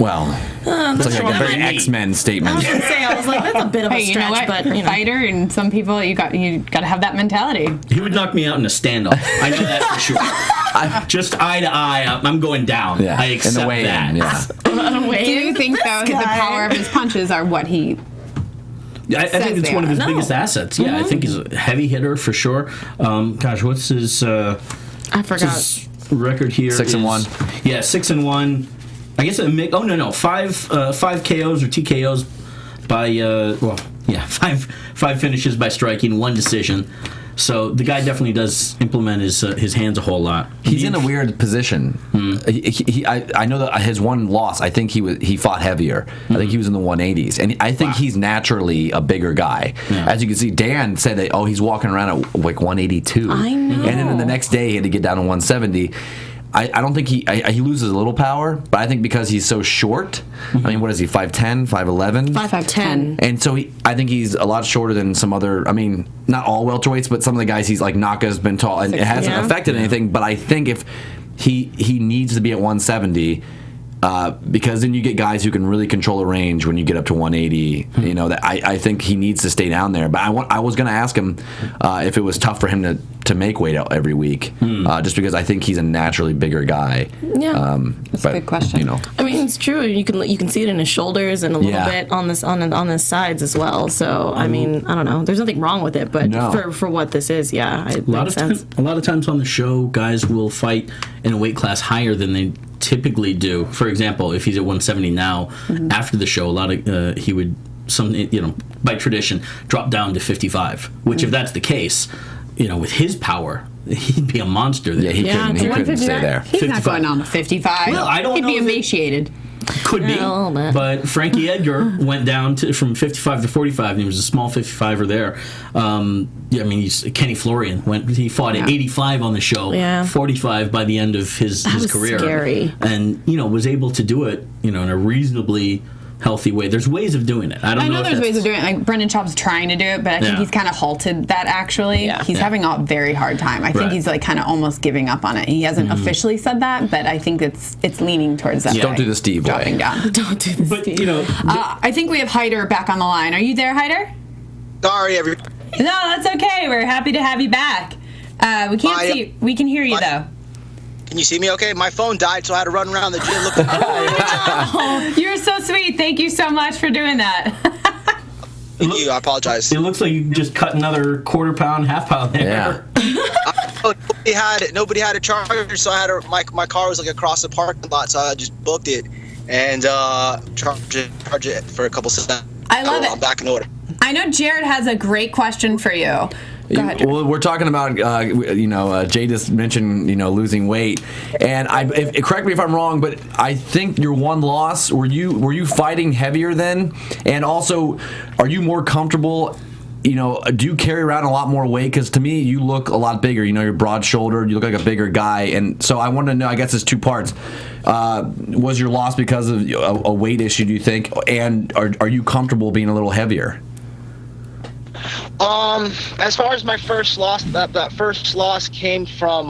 Well, it's like a stronger very than me. X-Men I statement. was gonna say, I was like, that's a bit of a Hey, you stretch, know what? but You're a fighter, and some people you got to have that mentality. He would knock me out in a standoff. I know that for sure. Just eye to eye, I'm going down. Yeah, I accept in the weigh-in, that. yeah. Do you think though the power of his punches are what he? I think it's they one of his are. biggest assets. Yeah, I think he's a heavy hitter for sure. What's his? I forgot. His record here 6-1. Yeah, 6-1. I guess a mix. Oh no, five KOs or TKOs by five finishes by striking, 1 decision. So the guy definitely does implement his hands a whole lot. He's in a weird position. I know that his one loss, I think he fought heavier. I think he was in the 180s, and I think he's naturally a bigger guy. Yeah. As you can see, Dan said that he's walking around at like 182. I know. And then the next day he had to get down to 170. I don't think he loses a little power, but I think because he's so short. What is he? 5'10", 5'11"? 5'10". And so I think he's a lot shorter than some other. Not all welterweights, but some of the guys he's like Naka's been tall, and it hasn't Yeah. affected anything. But I think if he needs to be at 170, because then you get guys who can really control the range when you get up to 180. That I think he needs to stay down there. But I was going to ask him if it was tough for him to make weight out every week, just because I think he's a naturally bigger guy. Yeah. That's a good question. It's true. You can see it in his shoulders and a little bit on the sides as well. So I don't know. There's nothing wrong with it, but for what this is, it makes sense. A lot of times on the show, guys will fight in a weight class higher than they typically do. For example, if he's at 170 now, after the show, a lot of he would by tradition drop down to 55. Which, if that's the case, with his power, he'd be a monster there. Yeah, he couldn't stay there. He's not 55. going on to 55. Well, I don't He'd know be if it- emaciated. Could be, Yeah, a little bit. but Frankie Edgar went down from 55 to 45, and he was a small 55er there. Kenny Florian he fought at 85 on the show, 45 by the end of his career, scary. and was able to do it, in a reasonably healthy way. There's ways of doing it. I know there's ways of doing it. Like Brendan Schaub's trying to do it, but I think he's kind of halted that. Actually, he's having a very hard time. I think he's like kind of almost giving up on it. He hasn't officially said that, but I think it's leaning towards that. Don't do the Steve dropping way. down. Don't do this. But I think we have Hyder back on the line. Are you there, Hyder? Sorry, everybody. No, that's okay. We're happy to have you back. We can't see. We can hear you though. Can you see me okay? My phone died, so I had to run around the gym looking. You're so sweet. Thank you so much for doing that. Thank you. I apologize. it looks like you just cut another quarter pound, half pound there. Nobody had a charger, so I had my car was like across the parking lot, so I just booked it and charge it for a couple seconds. I love it. I'm back in order. I know Jared has a great question for you. Go ahead, Jared. Well, we're talking about, Jay just mentioned, losing weight, and correct me if I'm wrong, but I think your one loss, were you fighting heavier then, and also, are you more comfortable? Do you carry around a lot more weight? Because to me, you look a lot bigger. You're broad-shouldered. You look like a bigger guy, and so I want to know. I guess it's two parts. Was your loss because of a weight issue? Do you think, and are you comfortable being a little heavier? As far as my first loss, that first loss came from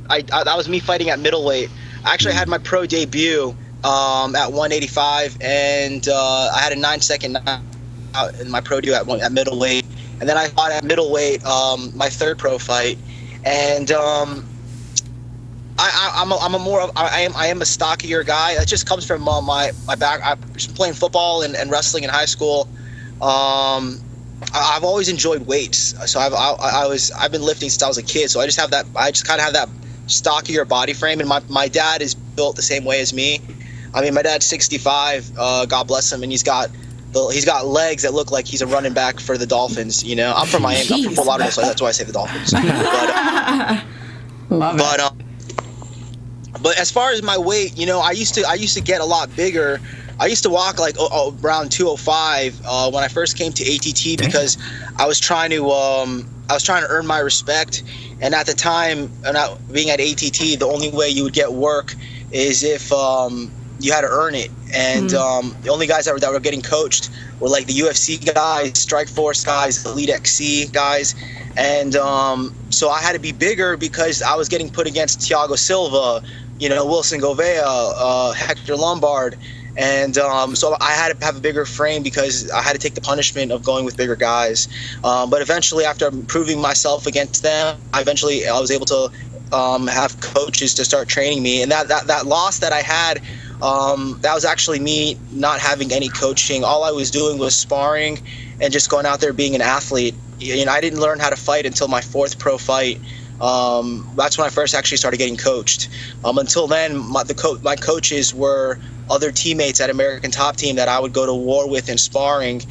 that was me fighting at middleweight. I actually had my pro debut at 185, and I had a 9-second knockout in my pro debut at middleweight, and then I fought at middleweight my third pro fight, and I am a stockier guy. That just comes from my back. I was playing football and wrestling in high school. I've always enjoyed weights, so I've been lifting since I was a kid. So I just kind of have that stockier body frame, and my dad is built the same way as me. I mean, my dad's 65, God bless him, and he's got legs that look like he's a running back for the Dolphins. I'm from Miami, I'm from Fort Lauderdale, so that's why I say the Dolphins. But as far as my weight, I used to get a lot bigger. I used to walk like around 205 when I first came to ATT because I was trying to earn my respect. And at the time, being at ATT, the only way you would get work is if you had to earn it. And the only guys that were getting coached were like the UFC guys, Strikeforce guys, Elite XC guys. And so I had to be bigger because I was getting put against Thiago Silva, Wilson Govea, Hector Lombard. And so I had to have a bigger frame because I had to take the punishment of going with bigger guys. But eventually, after proving myself against them, I was able to have coaches to start training me. And that loss that I had, that was actually me not having any coaching. All I was doing was sparring and just going out there being an athlete. I didn't learn how to fight until my fourth pro fight. That's when I first actually started getting coached. Until then, my coaches were other teammates at American Top Team that I would go to war with in sparring.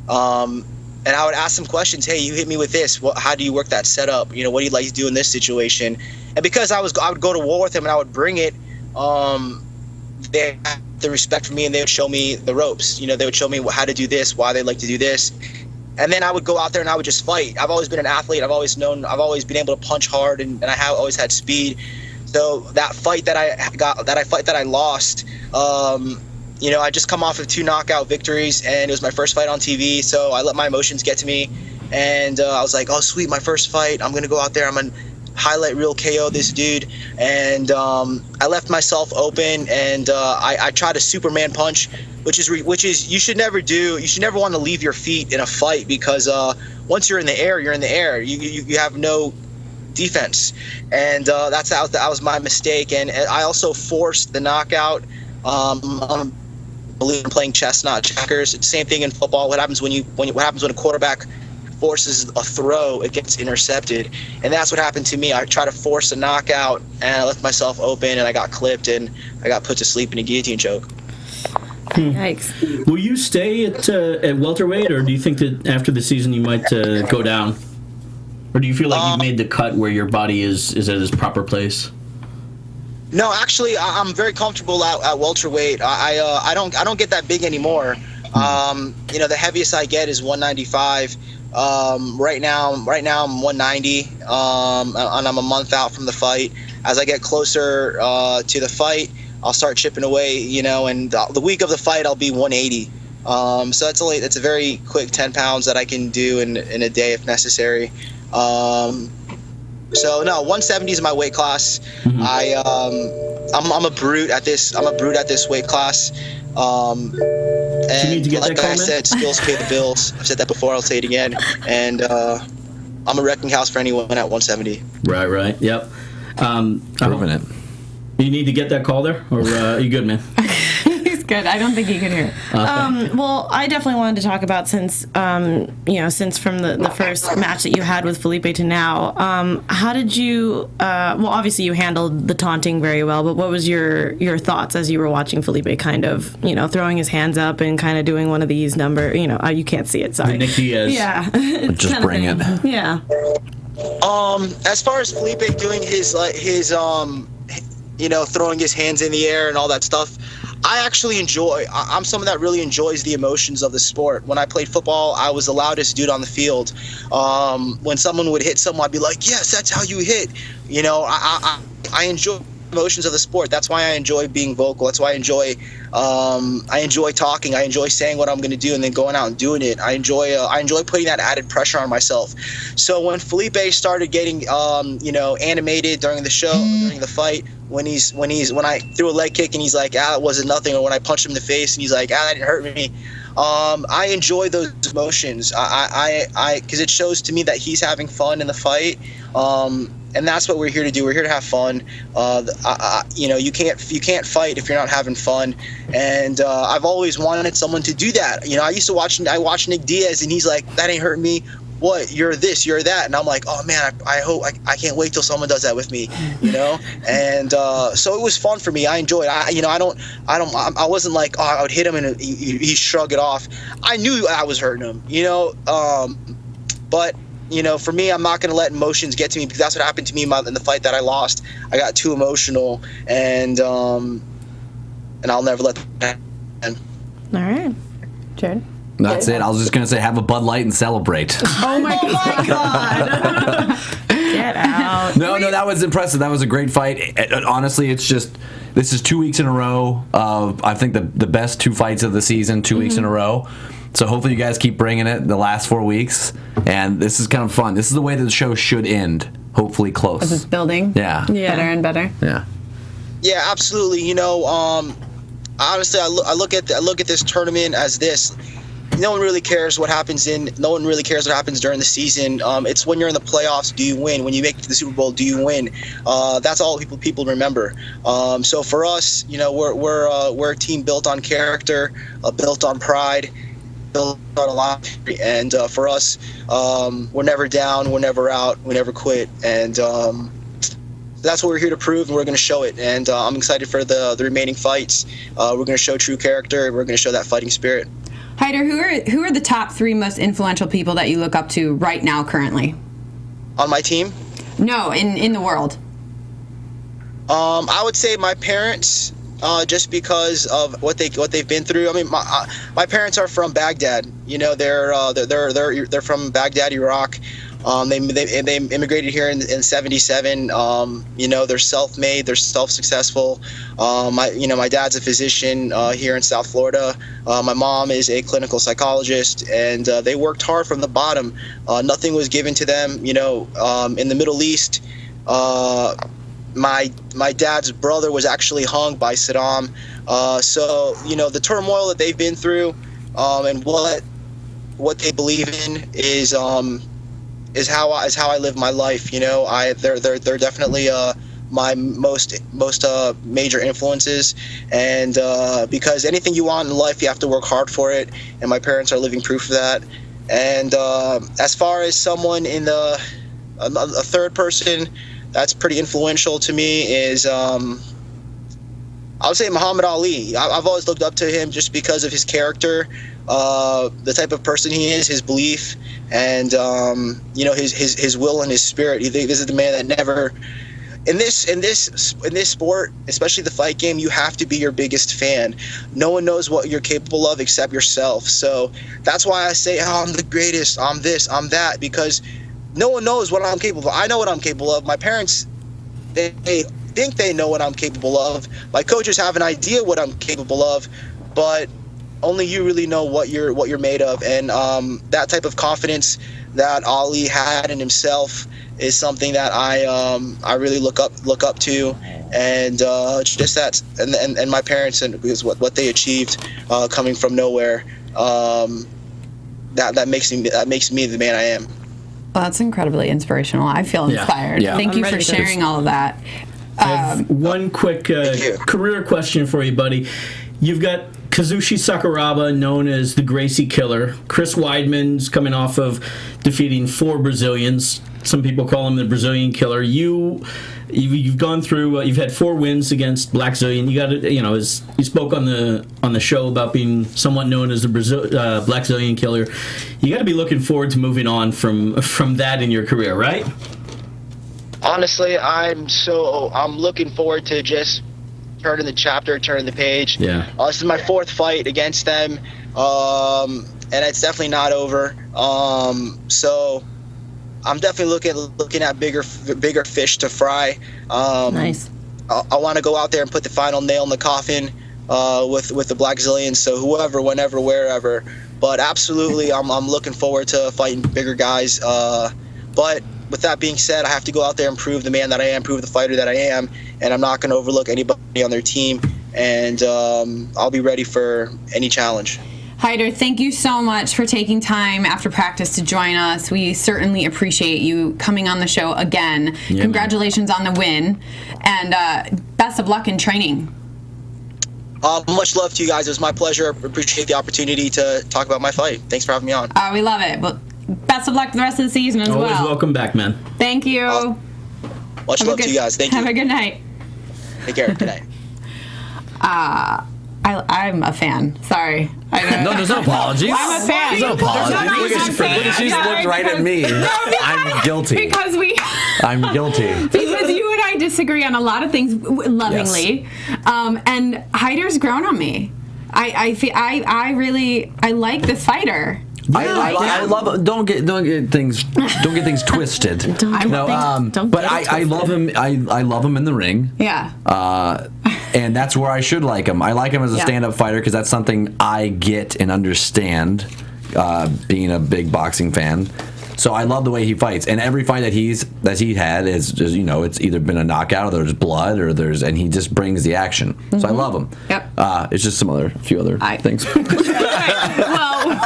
And I would ask them questions. Hey, you hit me with this. How do you work that setup? What do you like to do in this situation? And because I would go to war with them and I would bring it, they had the respect for me and they would show me the ropes. They would show me how to do this, why they like to do this. And then I would go out there and I would just fight. I've always been an athlete. I've always been able to punch hard, and I have always had speed. So that fight that I lost, I just come off of 2 knockout victories, and it was my first fight on TV. So I let my emotions get to me, and I was like, oh sweet, my first fight. I'm gonna go out there. I'm gonna highlight reel KO this dude, and I left myself open, and I tried a Superman punch, which is you should never do. You should never want to leave your feet in a fight because once you're in the air, you're in the air. You have no defense, and that was my mistake. And I also forced the knockout. I believe in playing chess, not checkers. It's the same thing in football. What happens when a quarterback forces a throw, it gets intercepted, and that's what happened to me. I tried to force a knockout, and I left myself open, and I got clipped, and I got put to sleep in a guillotine choke. Yikes. Will you stay at welterweight, or do you think that after the season you might go down? Or do you feel like you've made the cut where your body is at its proper place? No, actually, I'm very comfortable at welterweight. I don't get that big anymore. The heaviest I get is 195. Right now I'm 190, and I'm a month out from the fight. As I get closer to the fight, I'll start chipping away, and the week of the fight I'll be 180. So that's a very quick 10 pounds that I can do in a day if necessary. So no, 170 is my weight class. Mm-hmm. I'm a brute at this. I'm a brute at this weight class. And you need to get like that I said, skills pay the bills. I've said that before. I'll say it again. And I'm a wrecking house for anyone at 170. Right. Yep. Proving it. You need to get that call there, or are you good, man? He's good. I don't think he can hear. Well, I definitely wanted to talk about since from the first match that you had with Felipe to now, how did you? Well, obviously you handled the taunting very well, but what was your thoughts as you were watching Felipe kind of throwing his hands up and kind of doing one of these you can't see it. Sorry. The Nick Diaz. Yeah. Just bring it. Yeah. As far as Felipe doing his throwing his hands in the air and all that stuff, I actually enjoy. I'm someone that really enjoys the emotions of the sport. When I played football, I was the loudest dude on the field. When someone would hit someone, I'd be like, yes, that's how you hit. I enjoy emotions of the sport. That's why I enjoy being vocal. That's why I enjoy talking. I enjoy saying what I'm going to do and then going out and doing it. I enjoy putting that added pressure on myself. So when Felipe started getting animated during the show, during the fight, when I threw a leg kick and he's like, it wasn't nothing, or when I punched him in the face and he's like, that didn't hurt me. I enjoy those emotions. Because it shows to me that he's having fun in the fight. And that's what we're here to do. We're here to have fun. You can't fight if you're not having fun. And I've always wanted someone to do that. I watched Nick Diaz, and he's like, that ain't hurting me. What? You're this, you're that. And I'm like, oh man, I can't wait till someone does that with me, And so it was fun for me. I enjoyed it. I wasn't like, I would hit him and he shrug it off. I knew I was hurting him, but for me, I'm not going to let emotions get to me, because that's what happened to me in the fight that I lost. I got too emotional, and I'll never let that happen. All right. Jared? That's it. I was just going to say, have a Bud Light and celebrate. Oh my God. Get out. No, that was impressive. That was a great fight. Honestly, this is 2 weeks in a row of, I think, the best two fights of the season, 2 weeks in a row. So hopefully you guys keep bringing it the last 4 weeks. And this is kind of fun. This is the way that the show should end. Hopefully close. As it's building. Yeah. Better and better. Yeah. Yeah, absolutely. Honestly, I look at this tournament as this. No one really cares what happens during the season. It's when you're in the playoffs, do you win? When you make it to the Super Bowl, do you win? That's all people remember. So for us, we're a team built on character, built on pride, built on a lot. And for us, we're never down, we're never out, we never quit. And that's what we're here to prove, and we're going to show it. And I'm excited for the remaining fights. We're going to show true character, and we're going to show that fighting spirit. Hyder, who are the top 3 most influential people that you look up to right now, currently? On my team? No, in the world. I would say my parents, just because of what they've been through. I mean, my parents are from Baghdad. They're from Baghdad, Iraq. They immigrated here in 77. They're self-made, they're self-successful. My dad's a physician here in South Florida. My mom is a clinical psychologist, and they worked hard from the bottom. Nothing was given to them. In the Middle East, my dad's brother was actually hung by Saddam. So the turmoil that they've been through, and what they believe in is how I live my life. They're definitely my most major influences, and because anything you want in life, you have to work hard for it, and my parents are living proof of that. And as far as someone in a third person that's pretty influential to me is I would say Muhammad Ali. I've always looked up to him just because of his character, the type of person he is, his belief, and his will and his spirit. This is the man that never in this sport, especially the fight game, you have to be your biggest fan. No one knows what you're capable of except yourself. So that's why I say, oh, I'm the greatest, I'm this, I'm that, because no one knows what I'm capable of. I know what I'm capable of. My parents, they think they know what I'm capable of. My coaches have an idea what I'm capable of, but only you really know what you're made of. And that type of confidence that Ali had in himself is something that I really look up to, and just that, and my parents, and because what they achieved coming from nowhere, that makes me the man I am. Well, that's incredibly inspirational. I feel inspired. Yeah. Thank you for sharing all of that. I have one quick career question for you, buddy. You've got Kazushi Sakuraba, known as the Gracie Killer. Chris Weidman's coming off of defeating 4 Brazilians. Some people call him the Brazilian Killer. You've gone through. You've had 4 wins against Black Zillion. You got to, as you spoke on the show about being somewhat known as the Black Zillion Killer. You got to be looking forward to moving on from that in your career, right? Honestly, I'm looking forward to just turning the page. Yeah. This is my 4th fight against them, and it's definitely not over. So I'm definitely looking at bigger fish to fry. Nice. I want to go out there and put the final nail in the coffin with the Black Zillions. So whoever, whenever, wherever. But absolutely, I'm looking forward to fighting bigger guys. But with that being said, I have to go out there and prove the man that I am, prove the fighter that I am, and I'm not going to overlook anybody on their team. And I'll be ready for any challenge. Hyder, thank you so much for taking time after practice to join us. We certainly appreciate you coming on the show again. Yeah, congratulations on the win, and best of luck in training. Much love to you guys. It was my pleasure. Appreciate the opportunity to talk about my fight. Thanks for having me on. We love it. Well, best of luck the rest of the season as well. Always welcome back, man. Thank you. Much love to you guys. Thank you. Have a good night. Take care. Good night. I'm a fan. Sorry. No, there's no apologies. I'm a fan. There's no apologies. Look at she looked right at me. I'm guilty. I'm guilty. Because you and I disagree on a lot of things lovingly. Yes. And Hyder's grown on me. I really like this fighter. Yeah, I love. Don't get things twisted. But I love him. I love him in the ring. Yeah. And that's where I should like him. I like him as a stand-up fighter because that's something I get and understand. Being a big boxing fan, so I love the way he fights. And every fight that he had is it's either been a knockout or there's blood and he just brings the action. Mm-hmm. So I love him. Yep. It's just a few other things. Well.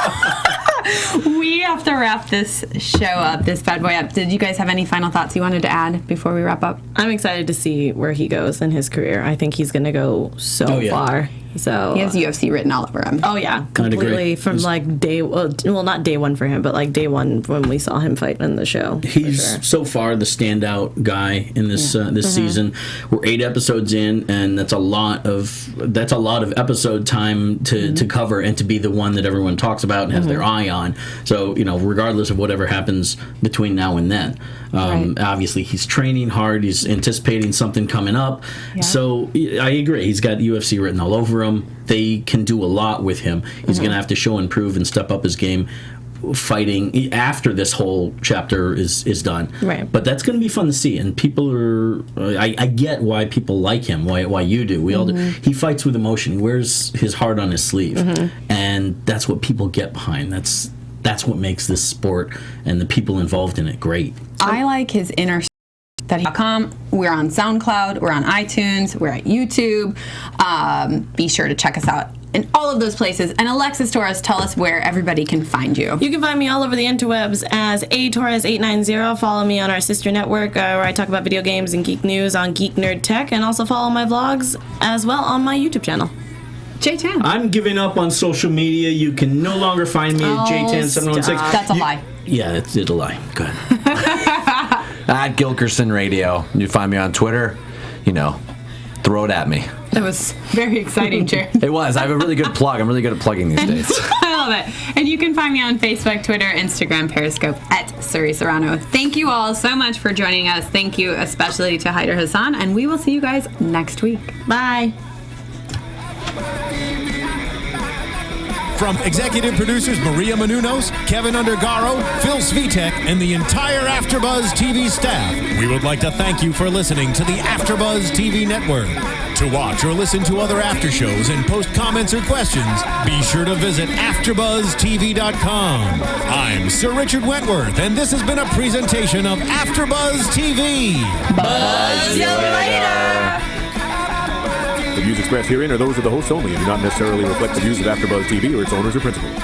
We have to wrap this show up, this bad boy up. Did you guys have any final thoughts you wanted to add before we wrap up? I'm excited to see where he goes in his career. I think he's going to go so far. So he has UFC written all over him. Oh yeah, completely from like day not day one for him, but like day one when we saw him fight in the show. He's so far the standout guy in this season. We're 8 episodes in, and that's a lot of episode time to cover and to be the one that everyone talks about and has their eye on. So regardless of whatever happens between now and then, obviously he's training hard. He's anticipating something coming up. Yeah. So I agree. He's got UFC written all over him. They can do a lot with him. He's going to have to show and prove and step up his game fighting after this whole chapter is done. Right. But that's going to be fun to see. And people are... I get why people like him, why you do. We all do. He fights with emotion. He wears his heart on his sleeve. And that's what people get behind. That's what makes this sport and the people involved in it great. I like his inner... We're on SoundCloud, we're on iTunes, we're at YouTube. Be sure to check us out in all of those places. And Alexis Torres, tell us where everybody can find you. You can find me all over the interwebs as atorres890. Follow me on our sister network where I talk about video games and geek news on Geek Nerd Tech, and also follow my vlogs as well on my YouTube channel. J-Tan. I'm giving up on social media. You can no longer find me at J-Tan716. That's a lie. Yeah, it's a lie. Go ahead. At Gilkerson Radio. You find me on Twitter. Throw it at me. That was very exciting, Jared. It was. I have a really good plug. I'm really good at plugging these days. I love it. And you can find me on Facebook, Twitter, Instagram, Periscope at Suri Serano. Thank you all so much for joining us. Thank you especially to Haider Hassan, and we will see you guys next week. Bye. From executive producers Maria Menounos, Kevin Undergaro, Phil Svitek, and the entire AfterBuzz TV staff, we would like to thank you for listening to the AfterBuzz TV network. To watch or listen to other after shows and post comments or questions, be sure to visit AfterBuzzTV.com. I'm Sir Richard Wentworth, and this has been a presentation of AfterBuzz TV. Buzz you later. The views expressed herein are those of the hosts only and do not necessarily reflect the views of AfterBuzz TV or its owners or principals.